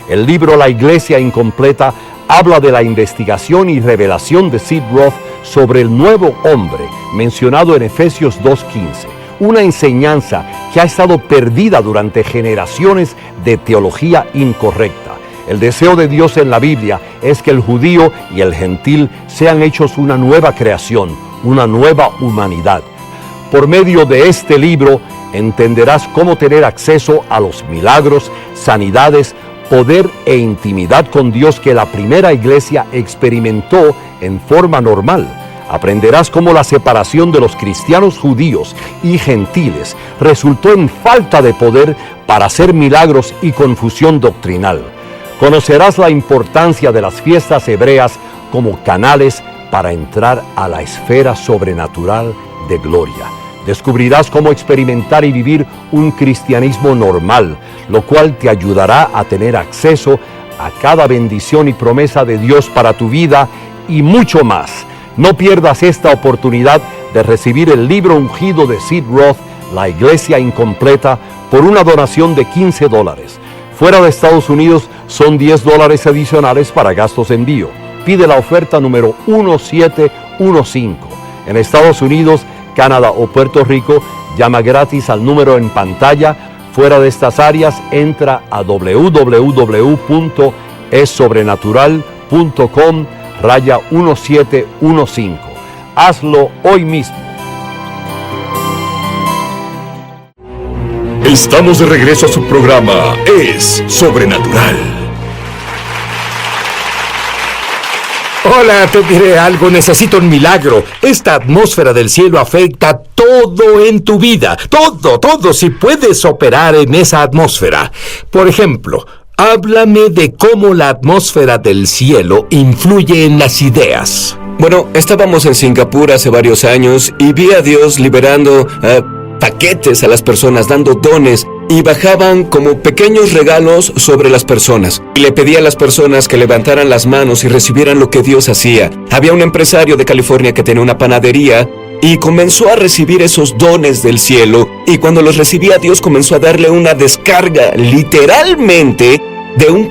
El libro La Iglesia Incompleta habla de la investigación y revelación de Sid Roth sobre el nuevo hombre mencionado en Efesios 2:15. Una enseñanza que ha estado perdida durante generaciones de teología incorrecta. El deseo de Dios en la Biblia es que el judío y el gentil sean hechos una nueva creación, una nueva humanidad. Por medio de este libro entenderás cómo tener acceso a los milagros, sanidades, poder e intimidad con Dios que la primera iglesia experimentó en forma normal. Aprenderás cómo la separación de los cristianos judíos y gentiles resultó en falta de poder para hacer milagros y confusión doctrinal. Conocerás la importancia de las fiestas hebreas como canales para entrar a la esfera sobrenatural de gloria. Descubrirás cómo experimentar y vivir un cristianismo normal, lo cual te ayudará a tener acceso a cada bendición y promesa de Dios para tu vida y mucho más. No pierdas esta oportunidad de recibir el libro ungido de Sid Roth, La Iglesia Incompleta, por una donación de $15. Fuera de Estados Unidos son $10 adicionales para gastos de envío. Pide la oferta número 1715. En Estados Unidos, Canadá o Puerto Rico, llama gratis al número en pantalla. Fuera de estas áreas, entra a www.essobrenatural.com/1715. Hazlo hoy mismo.
Estamos de regreso a su programa Es Sobrenatural.
Hola, te diré algo, necesito un milagro. Esta atmósfera del cielo afecta todo en tu vida. Todo, si puedes operar en esa atmósfera. Por ejemplo, háblame de cómo la atmósfera del cielo influye en las ideas.
Bueno, estábamos en Singapur hace varios años y vi a Dios liberando paquetes a las personas, dando dones, y bajaban como pequeños regalos sobre las personas. Y le pedí a las personas que levantaran las manos y recibieran lo que Dios hacía. Había un empresario de California que tenía una panadería y comenzó a recibir esos dones del cielo, y cuando los recibía, Dios comenzó a darle una descarga, literalmente, del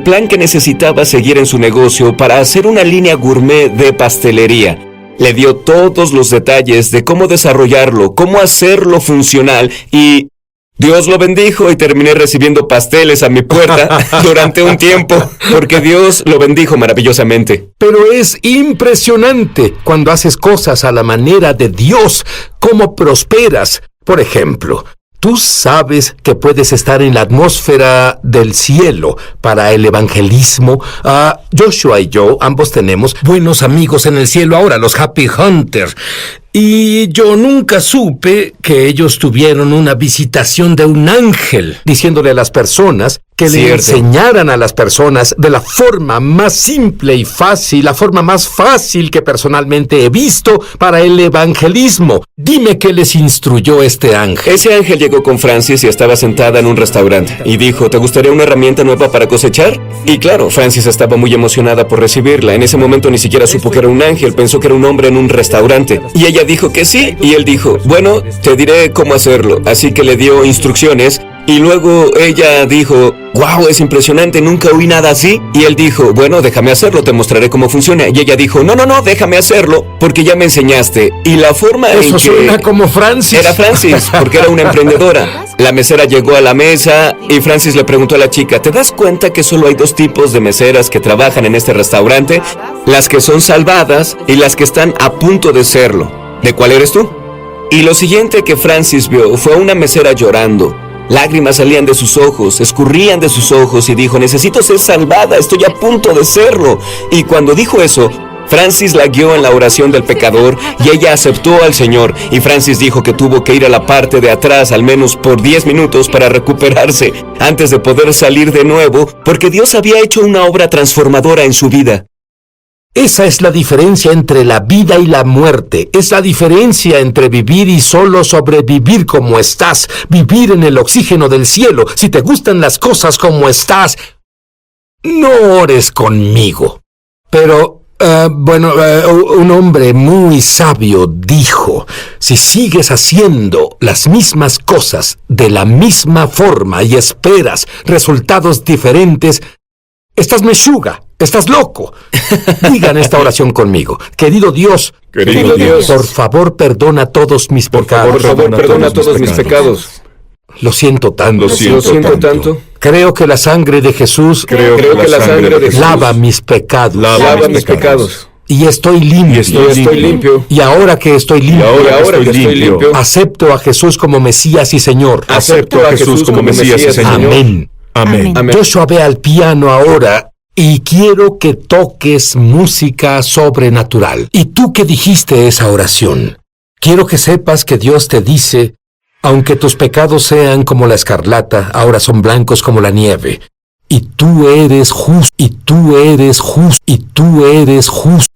plan que necesitaba seguir en su negocio para hacer una línea gourmet de pastelería. Le dio todos los detalles de cómo desarrollarlo, cómo hacerlo funcional, y Dios lo bendijo y terminé recibiendo pasteles a mi puerta durante un tiempo, porque Dios lo bendijo maravillosamente.
Pero es impresionante cuando haces cosas a la manera de Dios, cómo prosperas. Por ejemplo, tú sabes que puedes estar en la atmósfera del cielo para el evangelismo. Joshua y yo, ambos tenemos buenos amigos en el cielo ahora, los Happy Hunters. Y yo nunca supe que ellos tuvieron una visitación de un ángel, diciéndole a las personas que le enseñaran a las personas de la forma más simple y fácil, la forma más fácil que personalmente he visto para el evangelismo. Dime qué les instruyó este ángel.
Ese ángel llegó con Francis y estaba sentada en un restaurante y dijo, ¿te gustaría una herramienta nueva para cosechar? Y claro, Francis estaba muy emocionada por recibirla. En ese momento ni siquiera supo que era un ángel, pensó que era un hombre en un restaurante. Y ella dijo que sí, y él dijo, bueno, te diré cómo hacerlo. Así que le dio instrucciones. Y luego ella dijo, wow, es impresionante, nunca oí nada así. Y él dijo, bueno, déjame hacerlo, te mostraré cómo funciona. Y ella dijo, no, déjame hacerlo, porque ya me enseñaste. Y la forma en que...
Eso suena como Francis.
Era Francis, porque era una emprendedora. La mesera llegó a la mesa y Francis le preguntó a la chica, ¿te das cuenta que solo hay dos tipos de meseras que trabajan en este restaurante? Las que son salvadas y las que están a punto de serlo. ¿De cuál eres tú? Y lo siguiente que Francis vio fue a una mesera llorando. Lágrimas salían de sus ojos, escurrían de sus ojos y dijo, necesito ser salvada, estoy a punto de serlo. Y cuando dijo eso, Francis la guió en la oración del pecador y ella aceptó al Señor. Y Francis dijo que tuvo que ir a la parte de atrás al menos por 10 minutos para recuperarse antes de poder salir de nuevo, porque Dios había hecho una obra transformadora en su vida.
Esa es la diferencia entre la vida y la muerte. Es la diferencia entre vivir y solo sobrevivir como estás. Vivir en el oxígeno del cielo. Si te gustan las cosas como estás, no ores conmigo. Pero, un hombre muy sabio dijo, si sigues haciendo las mismas cosas de la misma forma y esperas resultados diferentes, estás meshuga. ¡Estás loco! Digan esta oración conmigo. Querido Dios, por favor, perdona todos mis pecados.
Por favor, perdona todos mis pecados.
Lo siento tanto.
Lo siento tanto.
Creo que la sangre de Jesús
Creo que la sangre de Jesús
lava mis pecados.
lava mis pecados.
Y estoy limpio.
Estoy limpio.
Y ahora que estoy limpio,
Ahora que estoy limpio,
acepto a Jesús como Mesías y Señor.
acepto a Jesús como Mesías y Señor.
Amén.
Amén.
Joshua, ve al piano ahora y quiero que toques música sobrenatural. ¿Y tú qué dijiste esa oración? Quiero que sepas que Dios te dice, aunque tus pecados sean como la escarlata, ahora son blancos como la nieve. Y tú eres justo, y tú eres justo, y tú eres justo.